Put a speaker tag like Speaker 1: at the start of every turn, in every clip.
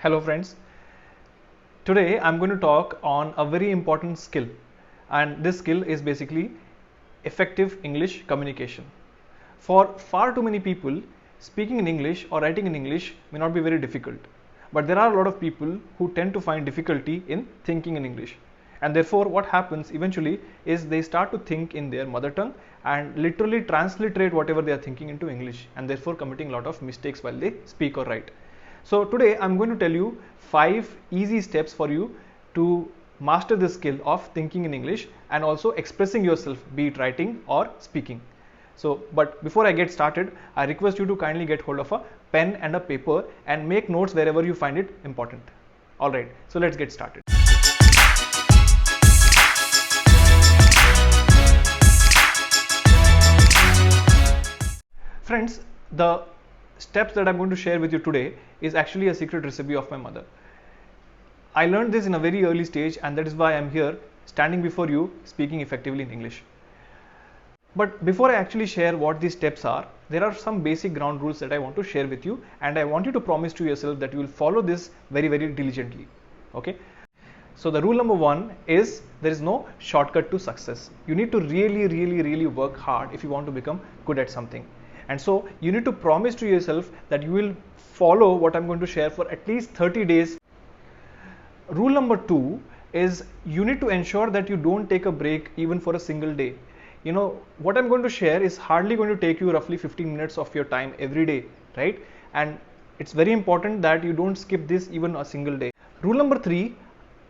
Speaker 1: Hello friends, today I'm going to talk on a very important skill, and this skill is basically effective English communication. For far too many people, speaking in English or writing in English may not be very difficult, but there are a lot of people who tend to find difficulty in thinking in English, and therefore what happens eventually is they start to think in their mother tongue and literally transliterate whatever they are thinking into English, and therefore committing a lot of mistakes while they speak or write. So today I'm going to tell you 5 easy steps for you to master the skill of thinking in English and also expressing yourself, be it writing or speaking. But before I get started, I request you to kindly get hold of a pen and a paper and make notes wherever you find it important. Alright, so let's get started. Friends, the steps that I'm going to share with you today is actually a secret recipe of my mother. I learned this in a very early stage, and that is why I'm here standing before you speaking effectively in English. But before I actually share what these steps are, there are some basic ground rules that I want to share with you, and I want you to promise to yourself that you will follow this very diligently. Okay? So the rule number 1 is there is no shortcut to success. You need to really work hard if you want to become good at something. And so you need to promise to yourself that you will follow what I'm going to share for at least 30 days. Rule number 2 is you need to ensure that you don't take a break even for a single day. You know, what I'm going to share is hardly going to take you roughly 15 minutes of your time every day, right? And it's very important that you don't skip this even a single day. Rule number 3,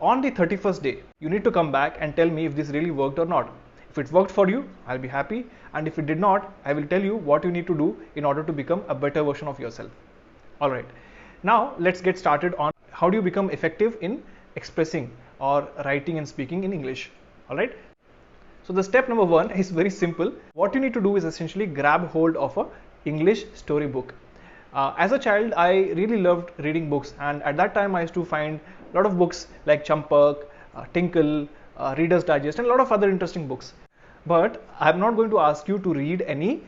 Speaker 1: on the 31st day, you need to come back and tell me if this really worked or not. If it worked for you, I'll be happy, and if it did not, I will tell you what you need to do in order to become a better version of yourself. Alright, now let's get started on how do you become effective in expressing or writing and speaking in English. Alright, so the step number 1 is very simple. What you need to do is essentially grab hold of a English storybook. As a child, I really loved reading books, and at that time I used to find a lot of books like Champak, Tinkle, Reader's Digest, and a lot of other interesting books. But I'm not going to ask you to read any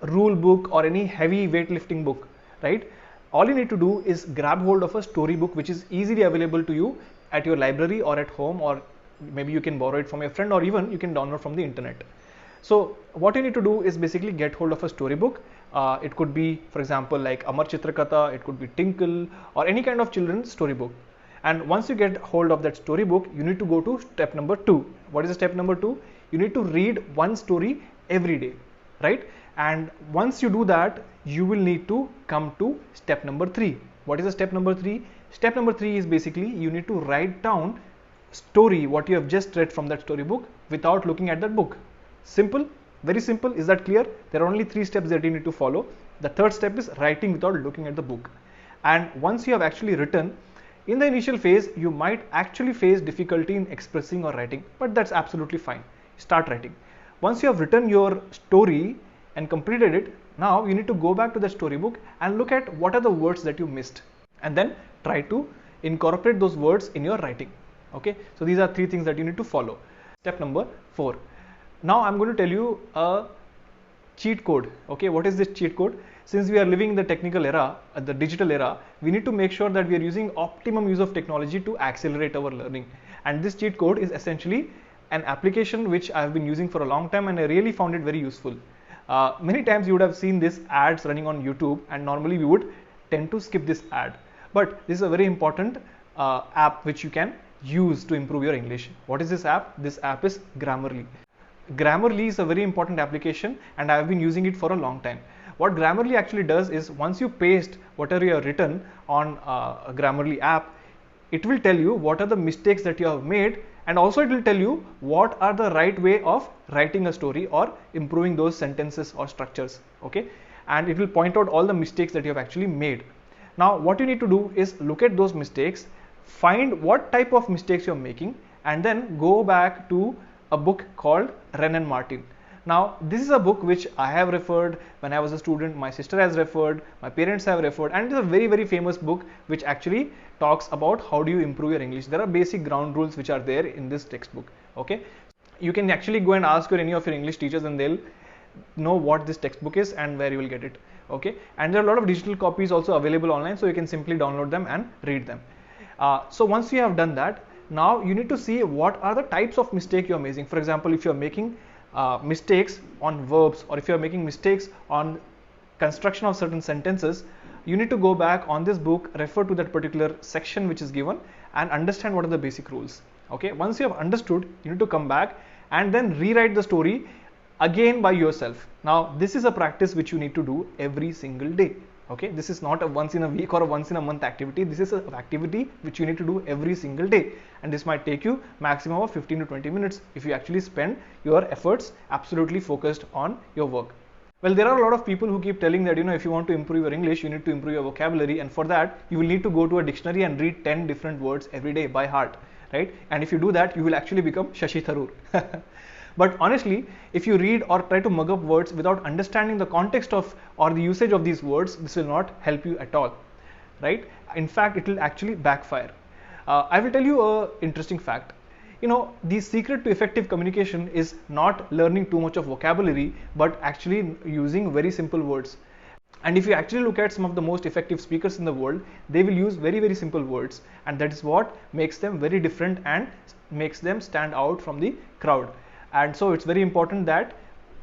Speaker 1: rule book or any heavy weightlifting book, right? All you need to do is grab hold of a storybook which is easily available to you at your library or at home, or maybe you can borrow it from your friend, or even you can download from the internet. So what you need to do is basically get hold of a storybook. It could be, for example, like Amar Chitrakatha, it could be Tinkle, or any kind of children's storybook. And once you get hold of that storybook, you need to go to step number 2. What is step number 2? You need to read one story every day, right? And once you do that, you will need to come to step number 3. What is the step number 3? Step number 3 is basically you need to write down story what you have just read from that storybook without looking at that book. Simple, very simple. Is that clear? There are only 3 steps that you need to follow. The third step is writing without looking at the book. And once you have actually written, in the initial phase, you might actually face difficulty in expressing or writing, but that's absolutely fine. Start writing. Once you have written your story and completed it, now you need to go back to the storybook and look at what are the words that you missed, and then try to incorporate those words in your writing. Okay, so these are 3 things that you need to follow. Step number 4. Now I'm going to tell you a cheat code. Okay, what is this cheat code? Since we are living in the technical era, the digital era, we need to make sure that we are using optimum use of technology to accelerate our learning. And this cheat code is essentially an application which I have been using for a long time, and I really found it very useful. Many times you would have seen this ads running on YouTube, and normally we would tend to skip this ad. But this is a very important app which you can use to improve your English. What is this app? This app is Grammarly. Grammarly is a very important application, and I have been using it for a long time. What Grammarly actually does is once you paste whatever you have written on a Grammarly app, it will tell you what are the mistakes that you have made, and also it will tell you what are the right way of writing a story or improving those sentences or structures. Okay, and it will point out all the mistakes that you have actually made. Now what you need to do is look at those mistakes, find what type of mistakes you are making, and then go back to a book called Wren and Martin. Now this is a book which I have referred when I was a student, my sister has referred, my parents have referred, and it is a very famous book which actually talks about how do you improve your English. There are basic ground rules which are there in this textbook. Okay, you can actually go and ask any of your English teachers, and they'll know what this textbook is and where you will get it. Okay, and there are a lot of digital copies also available online, so you can simply download them and read them. So once you have done that, now you need to see what are the types of mistake you are making. For example, if you are making mistakes on verbs, or if you are making mistakes on construction of certain sentences, you need to go back on this book, refer to that particular section which is given, and understand what are the basic rules. Okay, once you have understood, you need to come back and then rewrite the story again by yourself. Now this is a practice which you need to do every single day. Okay, this is not a once in a week or a once in a month activity. This is an activity which you need to do every single day, and this might take you maximum of 15 to 20 minutes if you actually spend your efforts absolutely focused on your work. Well, there are a lot of people who keep telling that, if you want to improve your English, you need to improve your vocabulary, and for that you will need to go to a dictionary and read 10 different words every day by heart, right? And if you do that, you will actually become Shashi Tharoor. But honestly, if you read or try to mug up words without understanding the context of or the usage of these words, this will not help you at all, right? In fact, it will actually backfire. I will tell you a interesting fact. The secret to effective communication is not learning too much of vocabulary, but actually using very simple words. And if you actually look at some of the most effective speakers in the world, they will use very, very simple words, and that is what makes them very different and makes them stand out from the crowd. And so it's very important that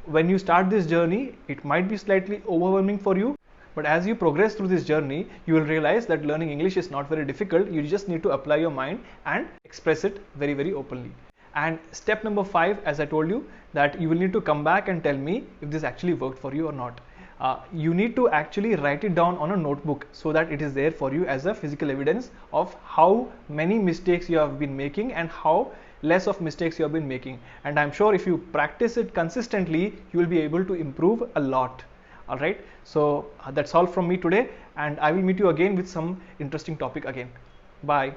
Speaker 1: when you start this journey, it might be slightly overwhelming for you, but as you progress through this journey, you will realize that learning English is not very difficult. You just need to apply your mind and express it very, very openly. And step number 5, as I told you, that you will need to come back and tell me if this actually worked for you or not. You need to actually write it down on a notebook so that it is there for you as a physical evidence of how many mistakes you have been making and how less of mistakes you have been making. And I'm sure if you practice it consistently, you will be able to improve a lot. All right, so that's all from me today, and I will meet you again with some interesting topic again. Bye.